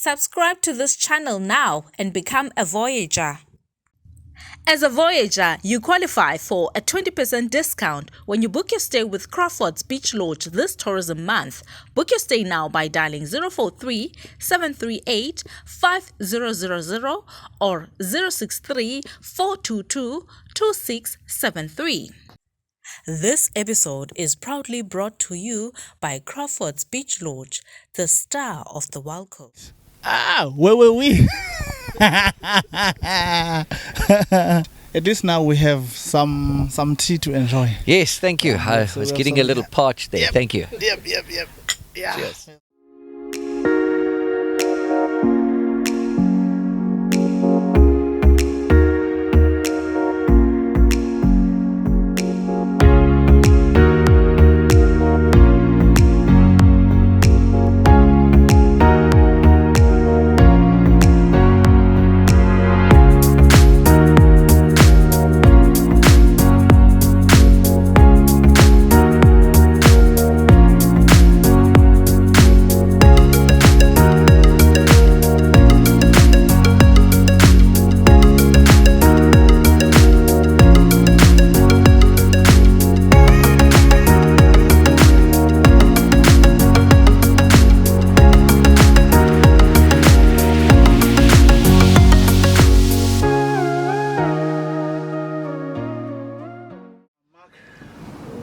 Subscribe to this channel now and become a Voyager. As a Voyager, you qualify for a 20% discount when you book your stay with Crawfords Beach Lodge this tourism month. Book your stay now by dialing 043 738 5000 or 063 422 2673. This episode is proudly brought to you by Crawfords Beach Lodge, the star of the Wild Coast. Where were we? At least now we have some tea to enjoy. Yes, thank you. I So was we have getting a some- little parched there. Yep. Thank you. Yep. Yeah. Cheers.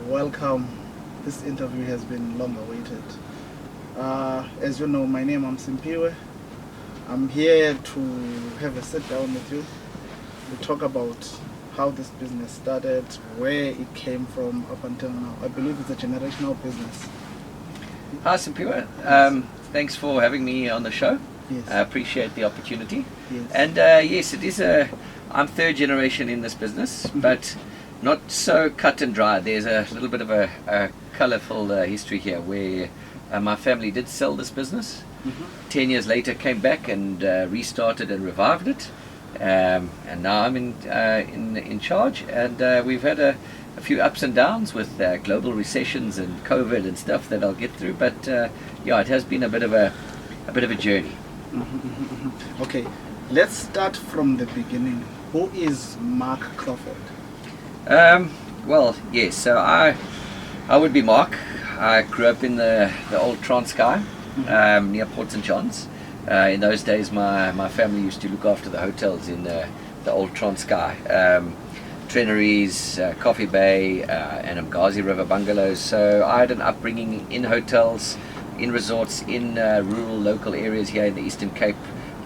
Welcome. This interview has been long awaited. As you know, my name is Simphiwe. I'm here to have a sit down with you. We talk about how this business started, where it came from up until now. I believe it's a generational business. Hi, Simphiwe. Thanks for having me on the show. Yes. I appreciate the opportunity. Yes. And yes, it is I'm third generation in this business, but not so cut and dry. There's a little bit of a colourful history here where my family did sell this business. 10 years later came back and restarted and revived it. And now I'm in charge, and we've had a few ups and downs with global recessions and COVID and stuff that I'll get through, but yeah, it has been a bit of a journey. Okay, let's start from the beginning. Who is Mark Crawford? Well, yes, so I would be Mark. I grew up in the old Transkei, near Port St. John's. In those days, my family used to look after the hotels in the old Transkei. Treneries, Coffee Bay, and Mgazi River bungalows. So I had an upbringing in hotels, in resorts, in rural local areas here in the Eastern Cape.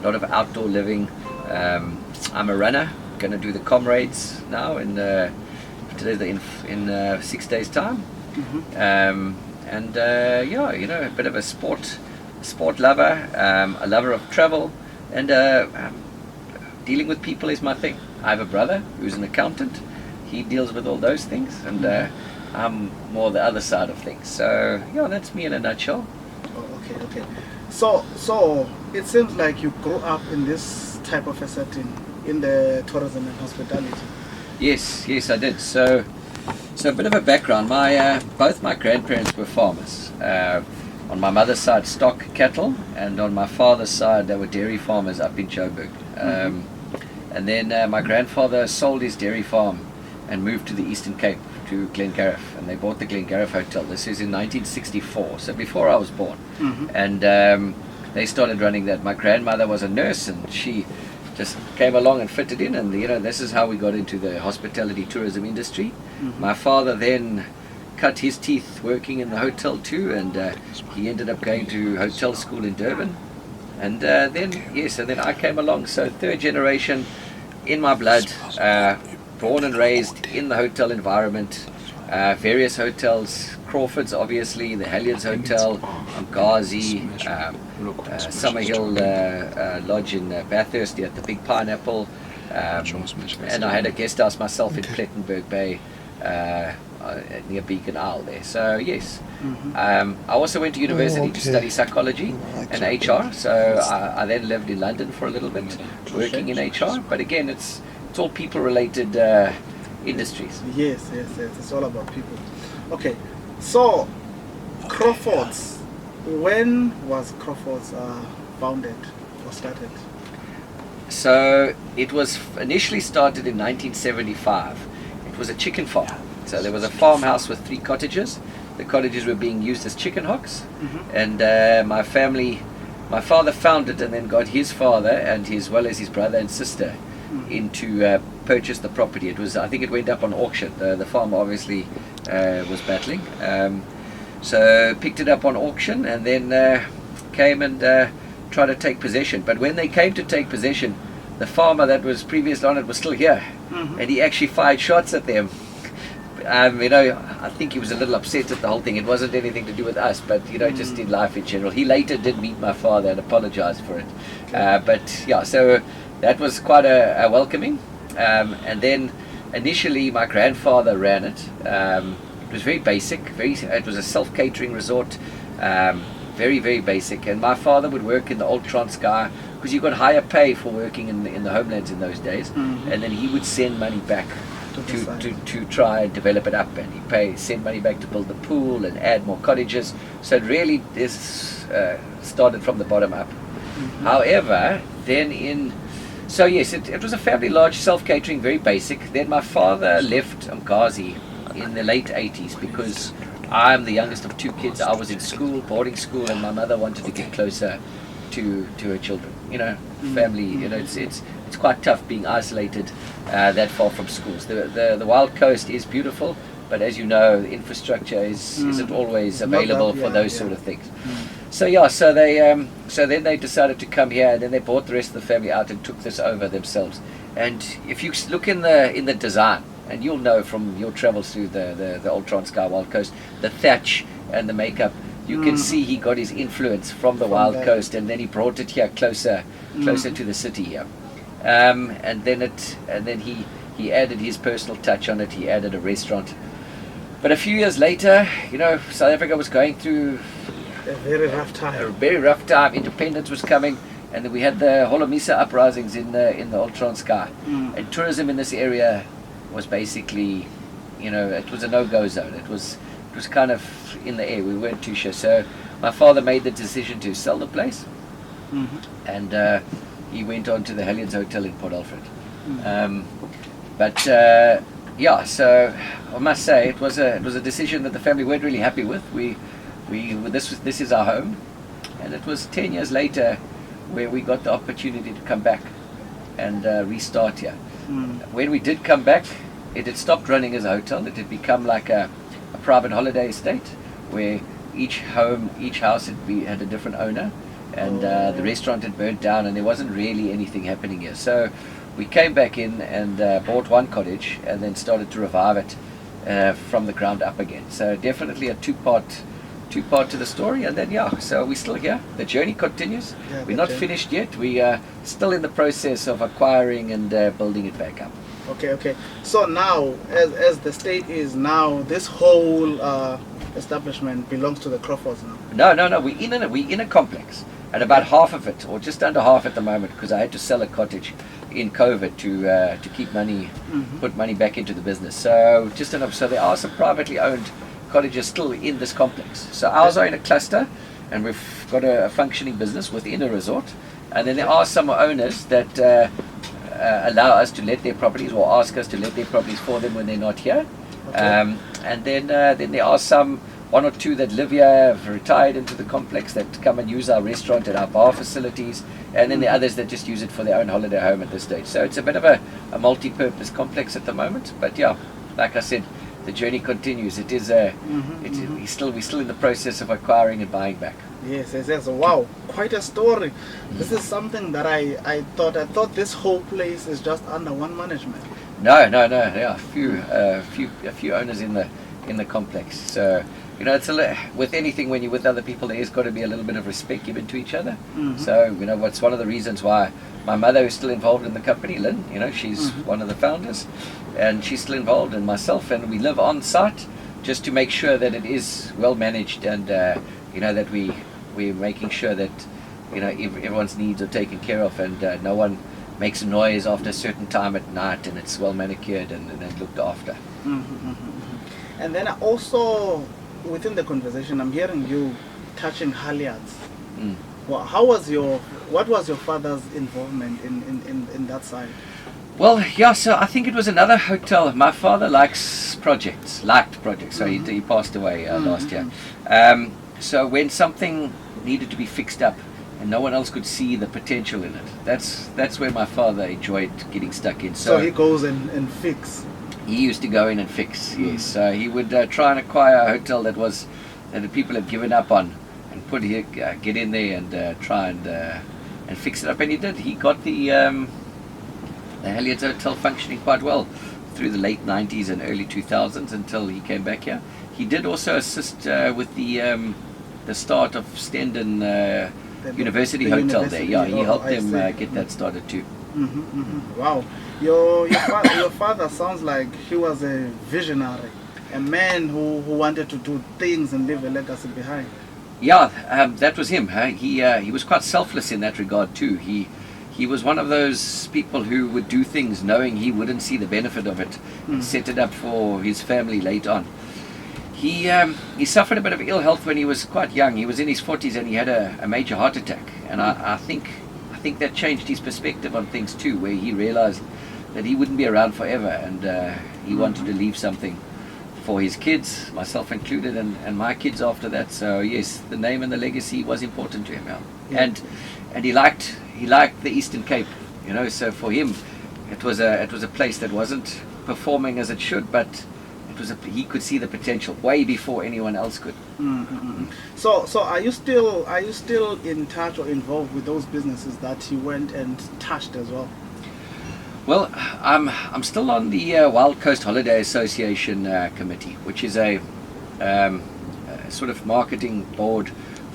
A lot of outdoor living. I'm a runner. Going to do the Comrades now in today's in 6 days time. And yeah, you know, a bit of a sport lover, a lover of travel, and dealing with people is my thing. I have a brother who's an accountant. He deals with all those things, and I'm more the other side of things. So yeah, that's me in a nutshell. Oh, okay. So it seems like you grew up in this type of a setting, in the tourism and hospitality. Yes, I did. So a bit of a background. Both my grandparents were farmers. On my mother's side, stock cattle, and on my father's side, they were dairy farmers up in Joburg. And then my grandfather sold his dairy farm and moved to the Eastern Cape, to Glengarriff, and they bought the Glengarriff Hotel. This is in 1964, so before I was born. And they started running that. My grandmother was a nurse, and she just came along and fitted in, and you know, this is how we got into the hospitality tourism industry. My father then cut his teeth working in the hotel too, and he ended up going to hotel school in Durban. And then I came along. So third generation in my blood, born and raised in the hotel environment, various hotels, Crawfords obviously, the Hellions Hotel, Mgazi, Summerhill Lodge in Bathurst at the Big Pineapple, and I had a guest house myself in Plettenberg Bay, near Beacon Isle there. So yes, I also went to university to study psychology and HR. So I then lived in London for a little bit, working in HR. But again, it's all people-related industries. Yes. It's all about people. Okay, so Crawfords. When was Crawfords founded? or started? So it was initially started in 1975. It was a chicken farm. So there was a farmhouse with 3 cottages. The cottages were being used as chicken hocks. And my father found it and then got his father and as well as his brother and sister in to purchase the property. I think it went up on auction. The farmer obviously was battling. So picked it up on auction and then came and tried to take possession. But when they came to take possession, the farmer that was previously on it was still here, and he actually fired shots at them. I think he was a little upset at the whole thing. It wasn't anything to do with us, but just in life in general. He later did meet my father and apologized for it. But yeah, so that was quite a welcoming. And then initially my grandfather ran it. It was very basic. It was a self-catering resort. Very, very basic. And my father would work in the old Transkei because you got higher pay for working in the homelands in those days. And then he would send money back to try and develop it up, and he send money back to build the pool and add more cottages. So it really started from the bottom up. However, then it was a family lodge, self-catering, very basic. Then my father left Umgazi in the late 80s because I'm the youngest of 2 kids. I was in school, boarding school, and my mother wanted to get closer to her children. Family. It's quite tough being isolated that far from schools. The Wild Coast is beautiful, but as you know, the infrastructure isn't always available for those sort of things. So then they decided to come here, and then they brought the rest of the family out and took this over themselves. And if you look in the design, and you'll know from your travels through the old Transkei Wild Coast, the thatch and the makeup, you can see he got his influence from the Wild Coast, and then he brought it here closer to the city here. And then he added his personal touch on it. He added a restaurant. But a few years later, South Africa was going through a very rough time. Independence was coming, and then we had the Holomisa uprisings in the old Transkei. And tourism in this area was basically, it was a no-go zone. It was kind of in the air. We weren't too sure. So my father made the decision to sell the place, and he went on to the Hellions Hotel in Port Alfred. So I must say it was a decision that the family weren't really happy with. This is our home, and it was 10 years later where we got the opportunity to come back and restart here. When we did come back, it had stopped running as a hotel. It had become like a private holiday estate where each house had a different owner, and the restaurant had burnt down, and there wasn't really anything happening here. So we came back in and bought one cottage and then started to revive it from the ground up again. So definitely a two-part to the story. And then so we're still here. The journey continues. We're not finished yet. We are still in the process of acquiring and building it back up. Okay. So now, as the state is now, this whole establishment belongs to the Crawfords now? No. We're in a complex. And about half of it, or just under half at the moment, because I had to sell a cottage in COVID to keep money, put money back into the business. So so there are some privately owned cottages still in this complex. So ours are in a cluster, and we've got a functioning business within a resort. And then there are some owners that allow us to let their properties, or ask us to let their properties for them when they're not here. And then there are one or two that live here, have retired into the complex, that come and use our restaurant and our bar facilities, and then the others that just use it for their own holiday home at this stage. So it's a bit of a multi-purpose complex at the moment, but like I said, the journey continues. It is we're still in the process of acquiring and buying back. Yes. Wow, quite a story. This is something that I thought this whole place is just under one management. No. There are a few owners in the complex. So it's with anything, when you're with other people, there's got to be a little bit of respect given to each other. So what's one of the reasons why my mother is still involved in the company, Lynn. She's one of the founders, and she's still involved, and myself, and we live on site just to make sure that it is well managed, and that we're making sure that everyone's needs are taken care of, and no one makes a noise after a certain time at night, and it's well manicured and looked after. And then also within the conversation, I'm hearing you touching halyards. Well, what was your father's involvement in that side? Well, yeah, so I think it was another hotel. My father liked projects, so he passed away last year. So when something needed to be fixed up and no one else could see the potential in it, that's where my father enjoyed getting stuck in. So he goes and fix. He used to go in and fix, yes. So he would try and acquire a hotel that the people had given up on, and get in there and try and fix it up. And he did. He got the Halliards Hotel functioning quite well through the late 90s and early 2000s until he came back here. He did also assist with the start of Stendon University Hotel there. Yeah, he helped them get that started too. Wow, your father sounds like he was a visionary, a man who wanted to do things and leave a legacy behind. Yeah, that was him. He was quite selfless in that regard too. He was one of those people who would do things knowing he wouldn't see the benefit of it and set it up for his family late on. He suffered a bit of ill health when he was quite young. He was in his 40s and he had a major heart attack. And I think that changed his perspective on things too, where he realized that he wouldn't be around forever, and he wanted to leave something for his kids, myself included, and my kids after that. So yes, the name and the legacy was important to him. Yeah. And he liked the Eastern Cape, so for him it was a place that wasn't performing as it should, but he could see the potential way before anyone else could. So are you still in touch or involved with those businesses that he went and touched as well? Well, I'm still on the Wild Coast Holiday Association committee, which is a sort of marketing board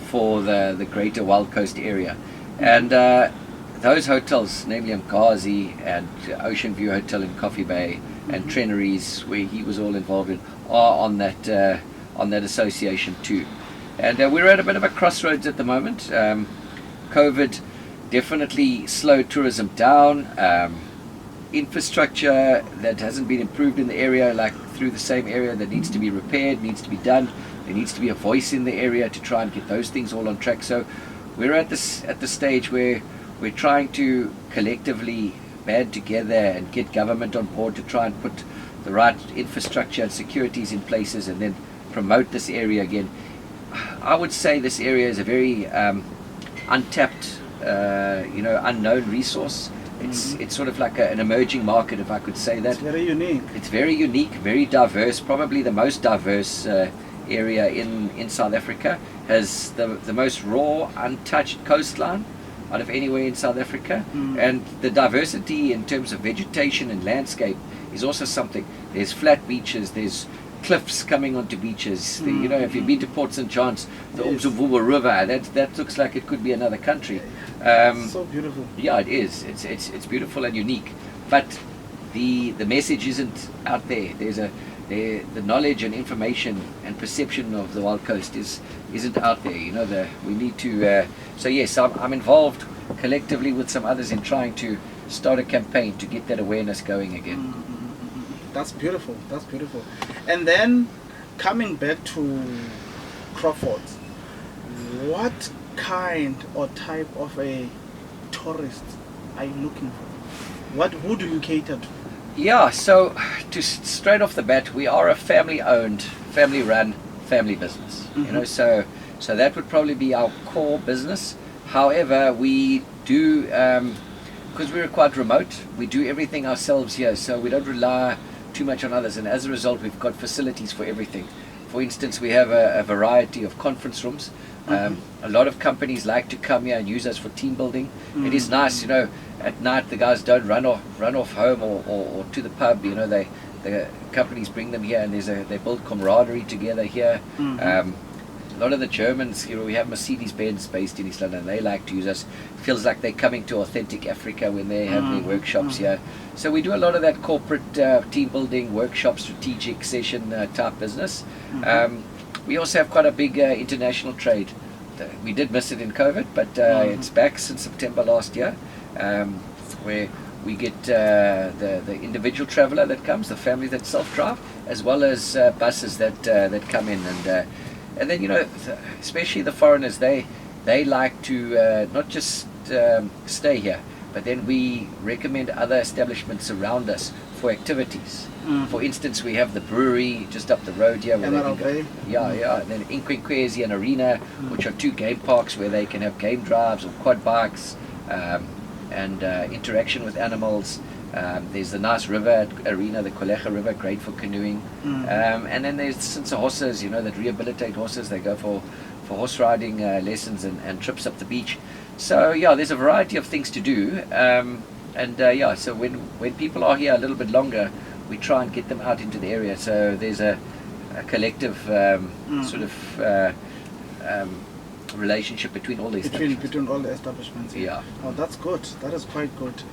for the greater Wild Coast area. And those hotels, namely Mkazi and Ocean View Hotel in Coffee Bay and Treneries, where he was all involved in, are on that association too. And we're at a bit of a crossroads at the moment. COVID definitely slowed tourism down. Infrastructure that hasn't been improved in the area, like through the same area, that needs to be repaired, needs to be done. There needs to be a voice in the area to try and get those things all on track. So we're at the stage where we're trying to collectively band together and get government on board to try and put the right infrastructure and securities in places and then promote this area again. I would say this area is a very untapped, unknown resource. It's sort of like an emerging market, if I could say that. It's very unique. It's very unique, very diverse, probably the most diverse area in South Africa. Has the most raw, untouched coastline out of anywhere in South Africa. And the diversity in terms of vegetation and landscape is also something. There's flat beaches, there's cliffs coming onto beaches. If you've been to Port St. John's, the Umzimvubu River, that looks like it could be another country. So beautiful. Yeah, it is. It's beautiful and unique. But the message isn't out there. The knowledge and information and perception of the Wild Coast isn't out there. We need to. So yes, I'm involved collectively with some others in trying to start a campaign to get that awareness going again. That's beautiful. That's beautiful. And then coming back to Crawfords, what kind or type of a tourist are you looking for? Who do you cater to? Yeah, so straight off the bat, we are a family-owned, family-run, family business. So that would probably be our core business. However, we do, because we're quite remote, we do everything ourselves here, so we don't rely too much on others, and as a result we've got facilities for everything. For instance, we have a variety of conference rooms. A lot of companies like to come here and use us for team building. It is nice, at night the guys don't run off home or to the pub. The companies bring them here, and they build camaraderie together here. A lot of the Germans, we have Mercedes-Benz based in East London, they like to use us. Feels like they're coming to authentic Africa when they have their workshops here. So we do a lot of that corporate team building, workshop, strategic session type business. We also have quite a big international trade. We did miss it in COVID, but it's back since September last year, where we get the individual traveller that comes, the family that self-drive, as well as buses that come in, and then especially the foreigners, they they like to not just stay here, but then we recommend other establishments around us for activities. For instance, we have the brewery just up the road here. Where they can go, and then Inkwekwezi and Arena, which are 2 game parks where they can have game drives or quad bikes and interaction with animals. There's the nice river at Arena, the Kolecha River, great for canoeing. And then there's Chintsa horses, that rehabilitate horses. They go for horse riding lessons and trips up the beach. So there's a variety of things to do. So when people are here a little bit longer, we try and get them out into the area. So there's a collective sort of relationship between all the establishments. Between all the establishments. Yeah. Oh, that's good. That is quite good.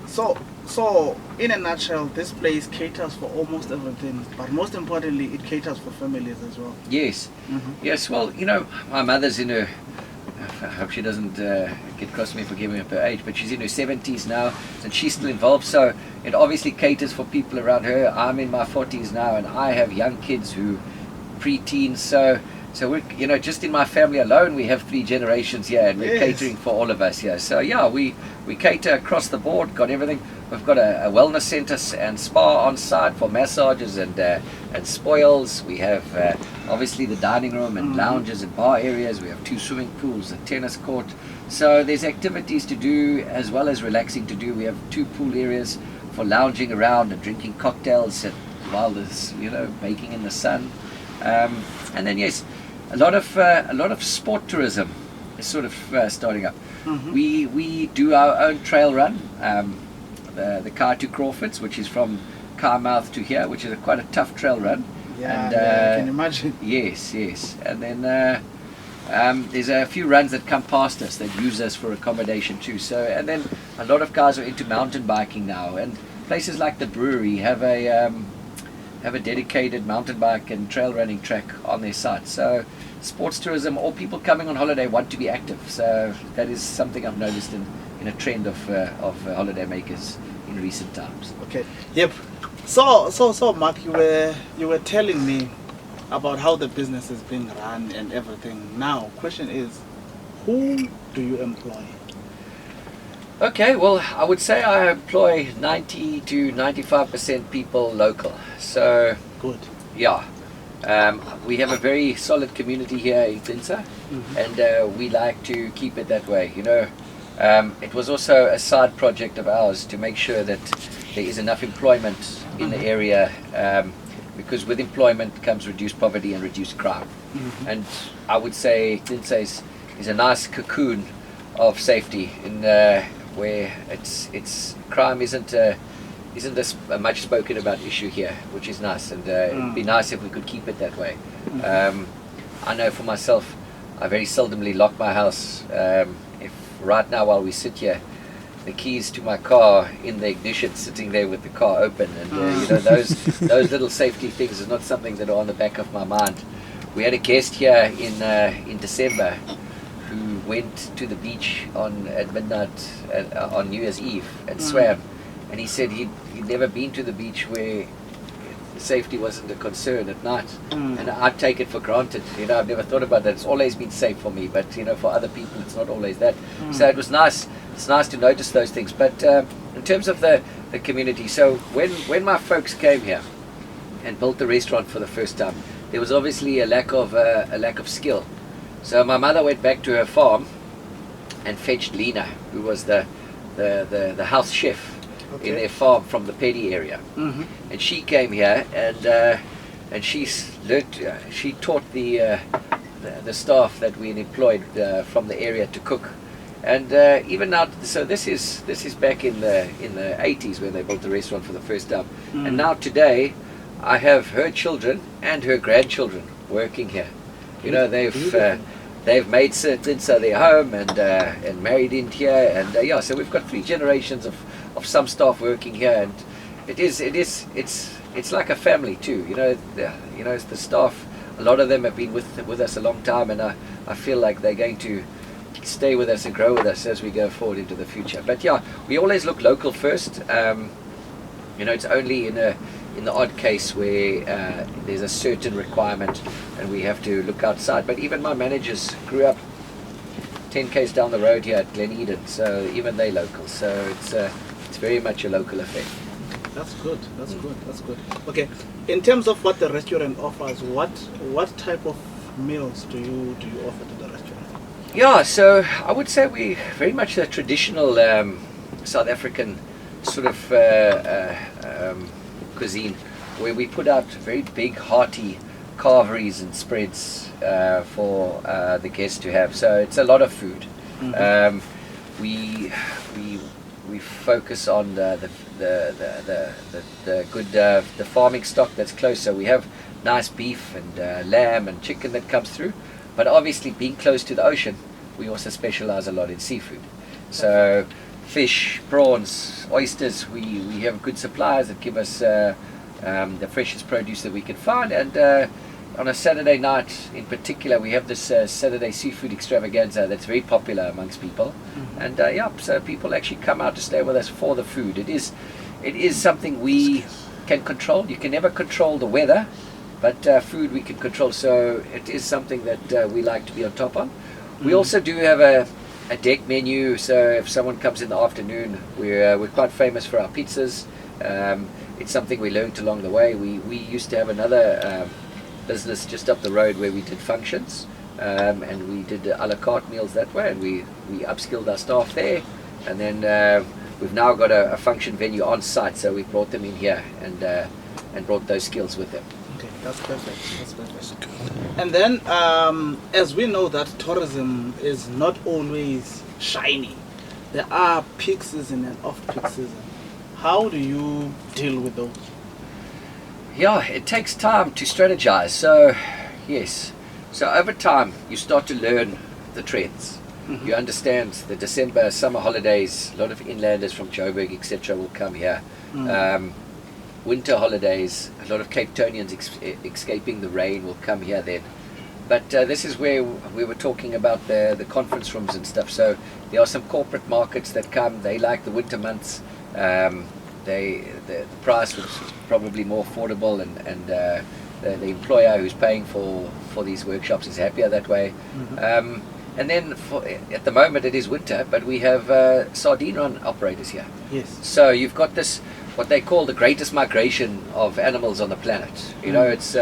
So in a nutshell, this place caters for almost everything, but most importantly, it caters for families as well. Yes. Yes. Well, my mother's in her. I hope she doesn't get cross with me for giving up her age, but she's in her 70s now, and she's still involved. So it obviously caters for people around her. I'm in my 40s now, and I have young kids who pre-teens. So we're, just in my family alone, we have 3 generations here, and we're catering for all of us here. So we cater across the board, got everything. We've got a wellness centre and spa on site for massages and spoils. We have obviously the dining room and lounges and bar areas. We have 2 swimming pools, a tennis court. So there's activities to do as well as relaxing to do. We have 2 pool areas for lounging around and drinking cocktails while there's baking in the sun. And then a lot of sport tourism is sort of starting up. We do our own trail run, the car to Crawfords, which is from Carmouth to here, which is quite a tough trail run. I can imagine. Yes. And then there's a few runs that come past us that use us for accommodation too. So, and then a lot of guys are into mountain biking now, and places like the brewery have a dedicated mountain bike and trail running track on their site. So sports tourism, or people coming on holiday want to be active. So that is something I've noticed in a trend of holiday makers in recent times. Okay. Yep. So Mark, you were telling me about how the business is being run and everything. Now, question is, who do you employ? Okay, well, I would say I employ 90 to 95% people local. So good. Yeah. We have a very solid community here in Chintsa, and we like to keep it that way. It was also a side project of ours to make sure that there is enough employment in the area, because with employment comes reduced poverty and reduced crime. And I would say Chintsa is a nice cocoon of safety in where it's crime isn't a much spoken about issue here, which is nice, and it'd be nice if we could keep it that way. I know for myself, I very seldomly lock my house. If right now while we sit here, the keys to my car in the ignition, sitting there with the car open, and those little safety things is not something that are on the back of my mind. We had a guest here in December who went to the beach at midnight on New Year's Eve and swam, and he said he'd never been to the beach where safety wasn't a concern at night, and I take it for granted. I've never thought about that. It's always been safe for me, but for other people it's not always that. So it was nice. It's nice to notice those things. But in terms of the community, so when my folks came here and built the restaurant for the first time, there was obviously a lack of skill. So my mother went back to her farm and fetched Lena, who was the house chef in their farm from the Petty area, and she came here and she taught the staff that we had employed from the area to cook, and even now. So this is back in the 80s when they built the restaurant for the first time, and now today I have her children and her grandchildren working here. They've made Chintsa their home and married in here, and so we've got 3 generations of some staff working here, and it's like a family too. The staff, a lot of them have been with us a long time, and I feel like they're going to stay with us and grow with us as we go forward into the future. But we always look local first. It's only in the odd case where there's a certain requirement and we have to look outside. But even my managers grew up 10 k's down the road here at Glen Eden, so even they local. So it's very much a local affair. That's good. That's good. That's good. Okay, in terms of what the restaurant offers, what type of meals do you offer to the restaurant? Yeah, so I would say we very much a traditional South African sort of cuisine, where we put out very big, hearty carveries and spreads for the guests to have. So it's a lot of food. Mm-hmm. We focus on the good the farming stock that's close. So we have nice beef and lamb and chicken that comes through. But obviously, being close to the ocean, we also specialize a lot in seafood. So fish, prawns, oysters, we have good suppliers that give us the freshest produce that we can find. And on a Saturday night in particular, we have this Saturday seafood extravaganza that's very popular amongst people. And so people actually come out to stay with us for the food. It is something we can control. You can never control the weather, but food we can control. So it is something that we like to be on top on. We also do have a deck menu, so if someone comes in the afternoon, we're quite famous for our pizzas. It's something we learned along the way. We used to have another business just up the road where we did functions, and we did a la carte meals that way, and we upskilled our staff there. And then we've now got a function venue on site, so we brought them in here and brought those skills with them. Okay, that's perfect. That's perfect. And then, as we know that tourism is not always shiny, there are peak season and off-peak season. How do you deal with those? Yeah, it takes time to strategize. So, yes. So over time, you start to learn the trends. Mm-hmm. You understand the December summer holidays. A lot of inlanders from Joburg, etc., will come here. Winter holidays, a lot of Cape Townians escaping the rain will come here then. But this is where we were talking about the conference rooms and stuff. So there are some corporate markets that come. They like the winter months. The price was probably more affordable, and the employer who's paying for these workshops is happier that way. Mm-hmm. And then at the moment it is winter, but we have sardine run operators here. Yes. So you've got this, what they call the greatest migration of animals on the planet. You know, it's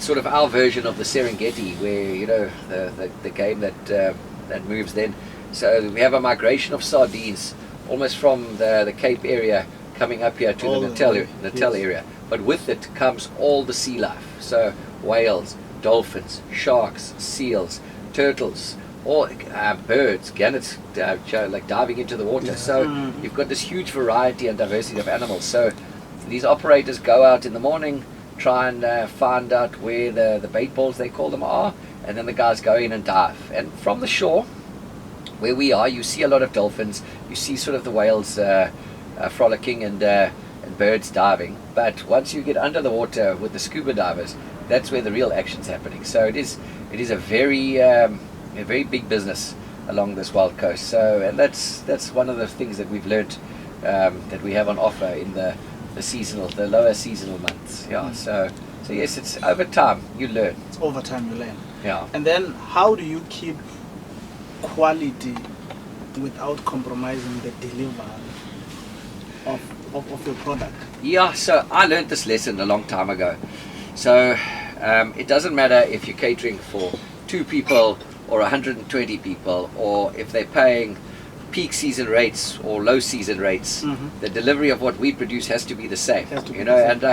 sort of our version of the Serengeti, where, you know, the game that moves then. So we have a migration of sardines almost from the Cape area coming up here to the Natal area. But with it comes all the sea life. So whales, dolphins, sharks, seals, turtles, all birds, gannets, like diving into the water. So you've got this huge variety and diversity of animals. So these operators go out in the morning, try and find out where the bait balls, they call them, are, and then the guys go in and dive. And from the shore, where we are, you see a lot of dolphins, you see sort of the whales frolicking and birds diving. But once you get under the water with the scuba divers, that's where the real action's happening. So it is a very big business along this wild coast. So, and that's one of the things that we've learnt that we have on offer in the lower seasonal months. Yeah. So yes, it's over time you learn. It's over time you learn. Yeah. And then how do you keep quality without compromising the delivery of your product? Yeah, so I learned this lesson a long time ago. So it doesn't matter if you're catering for 2 people or 120 people, or if they're paying peak season rates or low season rates, the delivery of what we produce has to be the same. And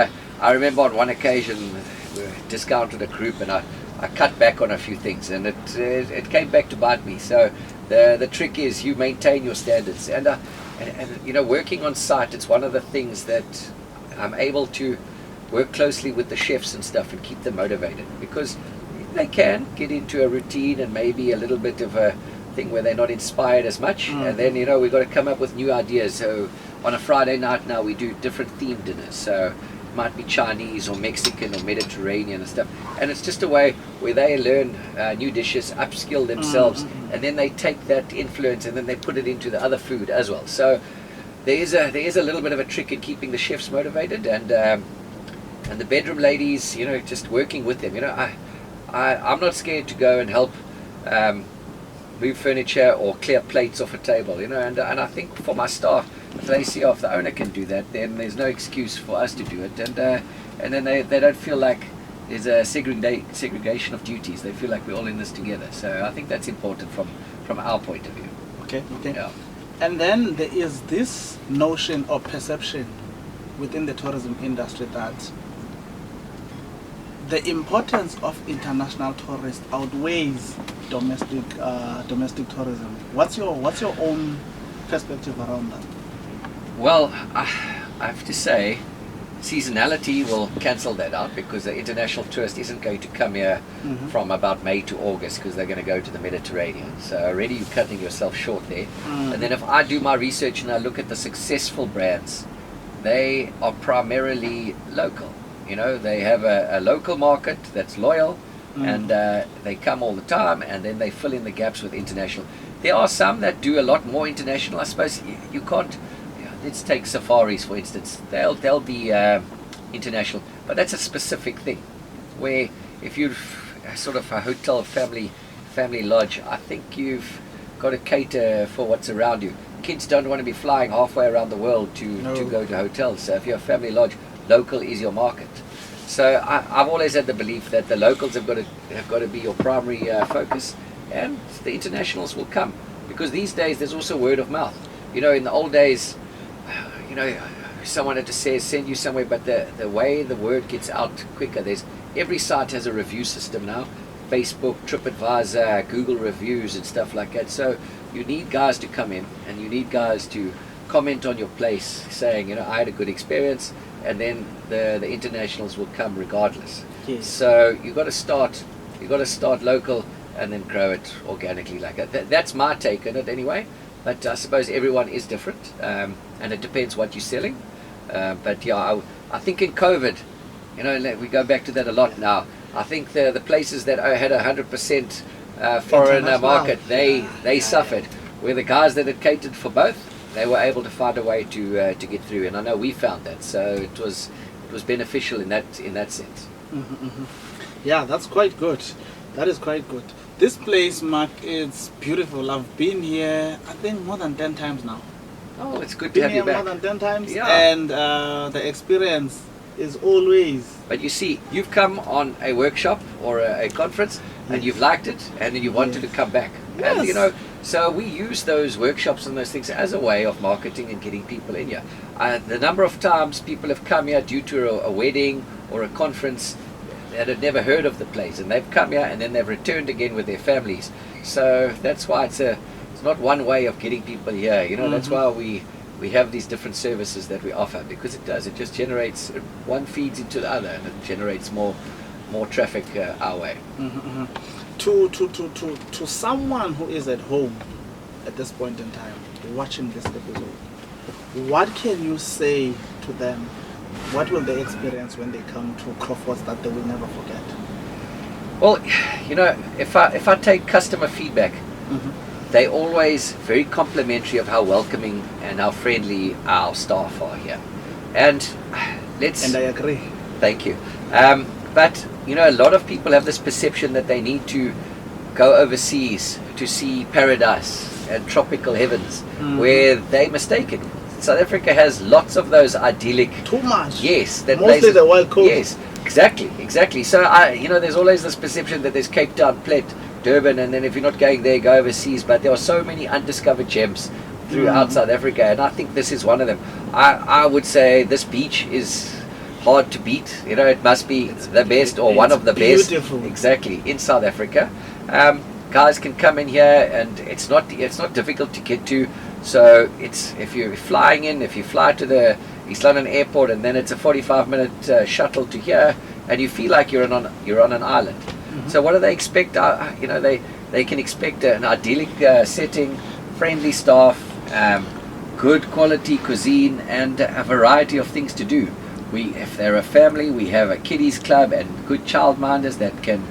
I remember on one occasion we discounted a group, and I cut back on a few things, and it came back to bite me. So the trick is you maintain your standards, and you know, working on site, it's one of the things that I'm able to work closely with the chefs and stuff and keep them motivated, because they can get into a routine and maybe a little bit of a thing where they're not inspired as much, and then, you know, we've got to come up with new ideas. So on a Friday night now we do different themed dinners, so it might be Chinese or Mexican or Mediterranean and stuff, and it's just a way where they learn new dishes, upskill themselves, and then they take that influence and then they put it into the other food as well. So there is a little bit of a trick in keeping the chefs motivated, and the bedroom ladies, you know, just working with them. You know, I'm not scared to go and help move furniture or clear plates off a table, and I think for my staff, if they see if the owner can do that, then there's no excuse for us to do it, and then they don't feel like there's a segregation of duties. They feel like we're all in this together. So I think that's important from our point of view. Okay. Yeah. And then there is this notion or perception within the tourism industry that the importance of international tourists outweighs domestic tourism. What's your own perspective around that? Well, I have to say, seasonality will cancel that out, because the international tourist isn't going to come here from about May to August, because they're going to go to the Mediterranean. So already you're cutting yourself short there. And then if I do my research and I look at the successful brands, they are primarily local. They have a local market that's loyal, and they come all the time, and then they fill in the gaps with international. There are some that do a lot more international. I suppose you can't. Let's take safaris, for instance. They'll be international, but that's a specific thing. Where if you're sort of a hotel family lodge, I think you've got to cater for what's around you. Kids don't want to be flying halfway around the world to go to hotels. So if you're a family lodge, local is your market. So I've always had the belief that the locals have got to be your primary focus, and the internationals will come, because these days there's also word of mouth. In the old days, someone had to send you somewhere, but the way the word gets out quicker, every site has a review system now, Facebook, TripAdvisor, Google reviews and stuff like that. So you need guys to come in, and you need guys to comment on your place, saying, I had a good experience, and then the internationals will come regardless. Yes. So you got to start local and then grow it organically like that. That's my take on it anyway. But I suppose everyone is different, and it depends what you're selling. But yeah, I think in COVID, we go back to that a lot now. I think the places that had 100% foreign market, they suffered. Where the guys that had catered for both, they were able to find a way to get through. And I know we found that, so it was beneficial in that sense. Yeah, that's quite good. That is quite good. This place, Mark, it's beautiful. I've been here, I think, more than 10 times now. Oh, it's good to have you back. More than 10 times, yeah. And the experience is always... But you see, you've come on a workshop or a conference, and you've liked it, and then you wanted to come back. Yes. And, so we use those workshops and those things as a way of marketing and getting people in here. The number of times people have come here due to a wedding or a conference that had never heard of the place, and they've come here and then they've returned again with their families. So that's why it's not one way of getting people here. That's why we have these different services that we offer, because it just generates, one feeds into the other, and it generates more traffic our way. To someone who is at home at this point in time watching this episode, what can you say to them? What will they experience when they come to Crawfords that they will never forget? Well, if I take customer feedback, they're always very complimentary of how welcoming and how friendly our staff are here. And I agree. Thank you. But a lot of people have this perception that they need to go overseas to see paradise and tropical heavens, where they're mistaken. South Africa has lots of those idyllic. Too much. Yes, mostly the wild coast. Yes, exactly. So there's always this perception that there's Cape Town, Plet, Durban, and then if you're not going there, go overseas. But there are so many undiscovered gems throughout South Africa, and I think this is one of them. I would say this beach is hard to beat. It must be the best or one of the beautiful. Best. Exactly, in South Africa. Guys can come in here, and it's not difficult to get to. So if you fly to the East London airport, and then it's a 45-minute shuttle to here, and you feel like you're on an island. So what do they expect? They can expect an idyllic setting, friendly staff, good quality cuisine, and a variety of things to do. If they're a family, we have a kiddies club and good childminders that can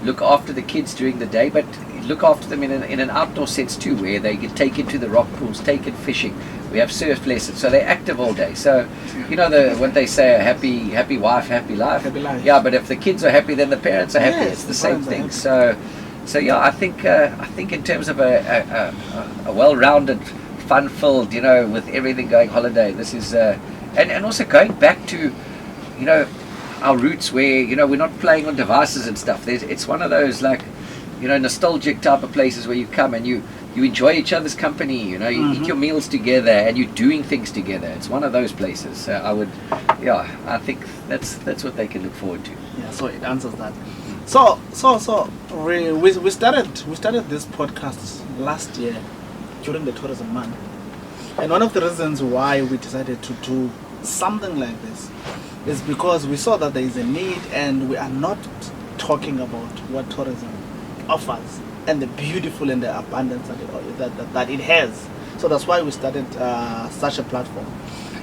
look after the kids during the day, but look after them in an outdoor sense too, where they get taken to the rock pools, taken fishing. We have surf lessons, so they're active all day. So, what they say, a happy wife, happy life. Happy life. Yeah, but if the kids are happy, then the parents are happy. Yes, it's the same thing. So, yeah, I think in terms of a well-rounded, fun-filled, with everything going holiday, this is and also going back to, our roots where we're not playing on devices and stuff. It's one of those like, nostalgic type of places where you come and you enjoy each other's company. You eat your meals together and you're doing things together. It's one of those places. I think that's what they can look forward to. Yeah, so it answers that. So we started this podcast last year during the tourism month, and one of the reasons why we decided to do something like this is because we saw that there is a need, and we are not talking about what tourism offers and the beautiful and the abundance that it has. So that's why we started such a platform.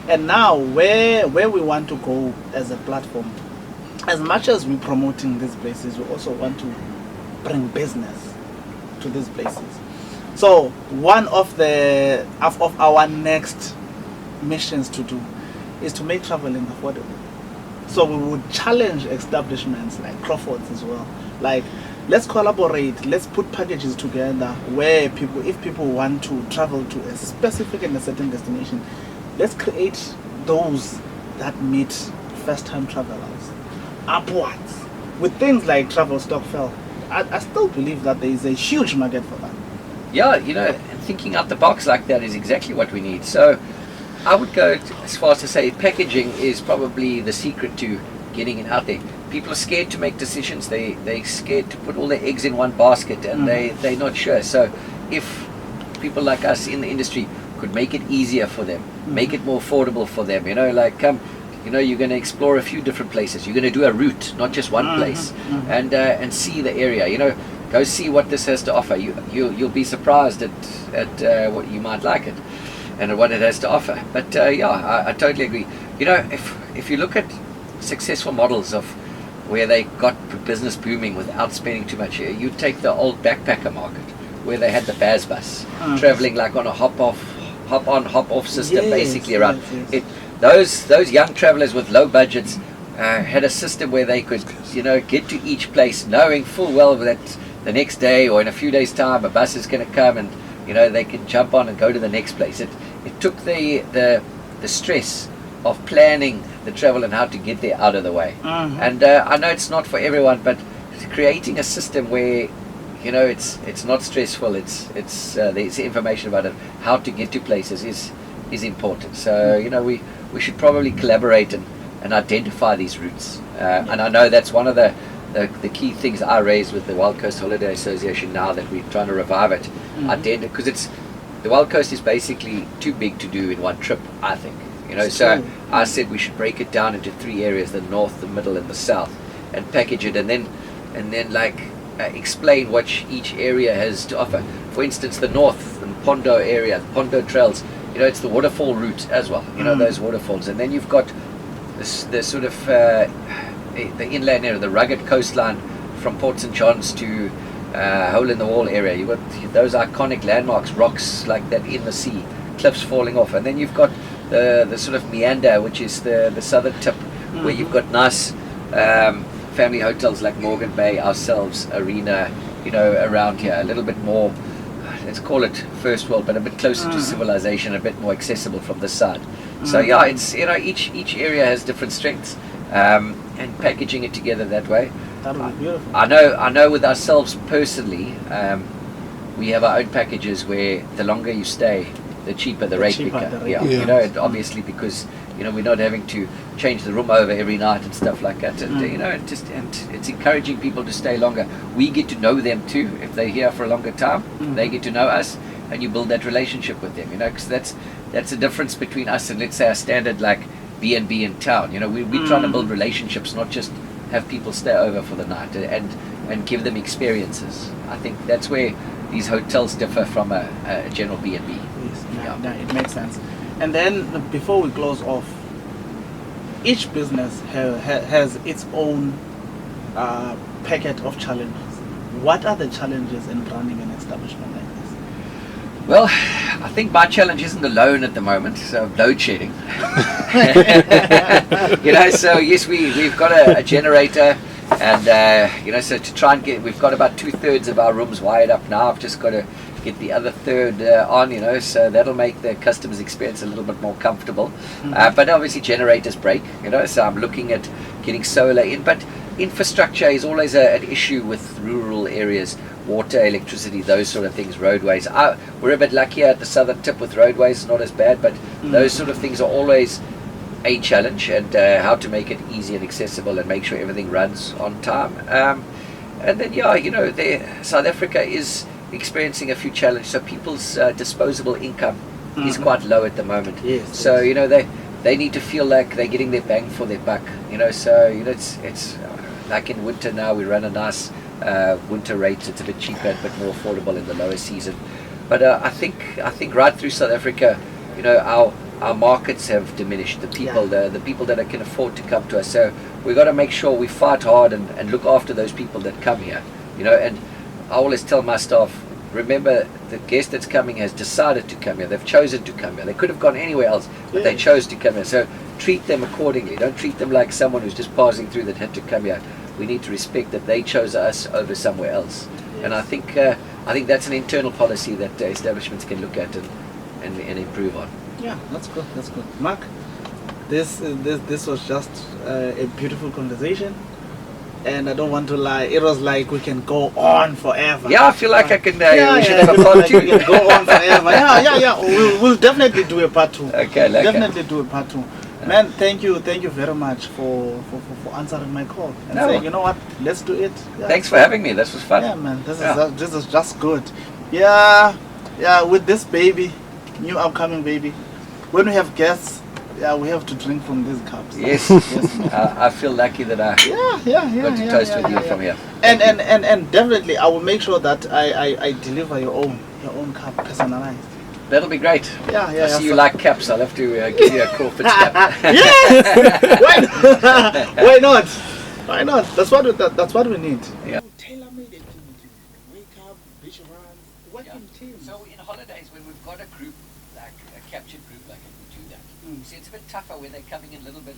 And now where we want to go as a platform, as much as we're promoting these places, we also want to bring business to these places. So one of our next missions to do is to make traveling affordable. So we would challenge establishments like Crawfords as well. Like, let's collaborate, let's put packages together where if people want to travel to a specific and a certain destination, let's create those that meet first-time travelers upwards with things like travel stock fell. I still believe that there is a huge market for that. Yeah, thinking out the box like that is exactly what we need. So I would go as far as to say packaging is probably the secret to getting it out there. People are scared to make decisions. They're scared to put all their eggs in one basket, and they're not sure. So if people like us in the industry could make it easier for them, make it more affordable for them, you're going to explore a few different places. You're going to do a route, not just one place, and see the area. Go see what this has to offer. You'll be surprised at what you might like it and at what it has to offer. But I totally agree. If you look at successful models of where they got business booming without spending too much, you take the old backpacker market where they had the Baz bus traveling like on a hop on hop off system, basically around it. Those young travelers with low budgets had a system where they could get to each place knowing full well that the next day or in a few days time a bus is going to come, and they can jump on and go to the next place. It took the stress of planning the travel and how to get there out of the way. And I know it's not for everyone, but creating a system where it's not stressful, there's information about it, how to get to places is important. So we should probably collaborate and identify these routes, and I know that's one of the key things I raised with the Wild Coast Holiday Association now that we're trying to revive it. Because the Wild Coast is basically too big to do in one trip, I think. So I said we should break it down into 3 areas: the north, the middle, and the south, and package it, and then explain what each area has to offer. For instance, the north, the Pondo area, the Pondo trails, it's the waterfall route as well, those waterfalls. And then you've got the sort of the inland area, the rugged coastline from Port St. John's to Hole in the Wall area. You've got those iconic landmarks, rocks like that in the sea, cliffs falling off. And then you've got the sort of meander, which is the southern tip, where you've got nice family hotels like Morgan Bay, ourselves, Arena, around here, a little bit more, let's call it first world, but a bit closer to civilization, a bit more accessible from this side. So it's each area has different strengths, and packaging it together that way. That would be beautiful. I know with ourselves personally, we have our own packages where the longer you stay, the cheaper the rate becomes. And obviously because we're not having to change the room over every night and stuff like that, and and it's encouraging people to stay longer. We get to know them too. If they're here for a longer time, they get to know us, and you build that relationship with them. Because that's the difference between us and, let's say, a standard like B&B in town. We're trying to build relationships, not just have people stay over for the night and give them experiences. I think that's where these hotels differ from a general B&B. Yes, it makes sense. And then before we close off, each business has its own packet of challenges. What are the challenges in running an establishment like this? Well, I think my challenge isn't alone at the moment, so load shedding. So yes, we've got a generator, And so to try and we've got about 2/3 of our rooms wired up now. I've just got to get the other third on, so that'll make the customer's experience a little bit more comfortable. But obviously generators break, so I'm looking at getting solar in. But infrastructure is always an issue with rural areas. Water, electricity, those sort of things, roadways. We're a bit luckier at the southern tip with roadways, not as bad, but those sort of things are always a challenge, and how to make it easy and accessible and make sure everything runs on time. And then, South Africa is experiencing a few challenges. So people's disposable income is quite low at the moment. Yes, so, they need to feel like they're getting their bang for their buck. It's like in winter now, we run a nice winter rate. It's a bit cheaper, a bit more affordable in the lower season. But I think right through South Africa, our markets have diminished. The people, the people that can afford to come to us. So we've got to make sure we fight hard and look after those people that come here. And I always tell my staff, remember, the guest that's coming has decided to come here. They've chosen to come here. They could have gone anywhere else, but they chose to come here. So treat them accordingly. Don't treat them like someone who's just passing through that had to come here. We need to respect that they chose us over somewhere else. And I think that's an internal policy that establishments can look at and improve on. Yeah, that's good. That's good. Mark, this was just a beautiful conversation. And I don't want to lie, it was like we can go on forever. Yeah, I feel like I can. We should have a part two. We can go on forever. Yeah. We'll definitely do a part two. Okay. Definitely do a part two. Man, thank you very much for answering my call and saying, you know what, let's do it. Yeah. Thanks for having me. This was fun. Yeah, man, this is just good. Yeah. With this baby, new upcoming baby, when we have guests. Yeah, we have to drink from these cups. Yes. I feel lucky that I got to toast with you from here. And definitely, I will make sure that I deliver your own cup personalized. That'll be great. Yeah. I see you like caps. I'll have to give you a Crawfords cap. Yes. Why not? Why not? That's what we need. Yeah. Tailor-made activity. Wake up, beach runs, working teams. So in holidays, when we've got a group, like a captured group, like we do that. See, it's a bit tougher when they're coming in little bit.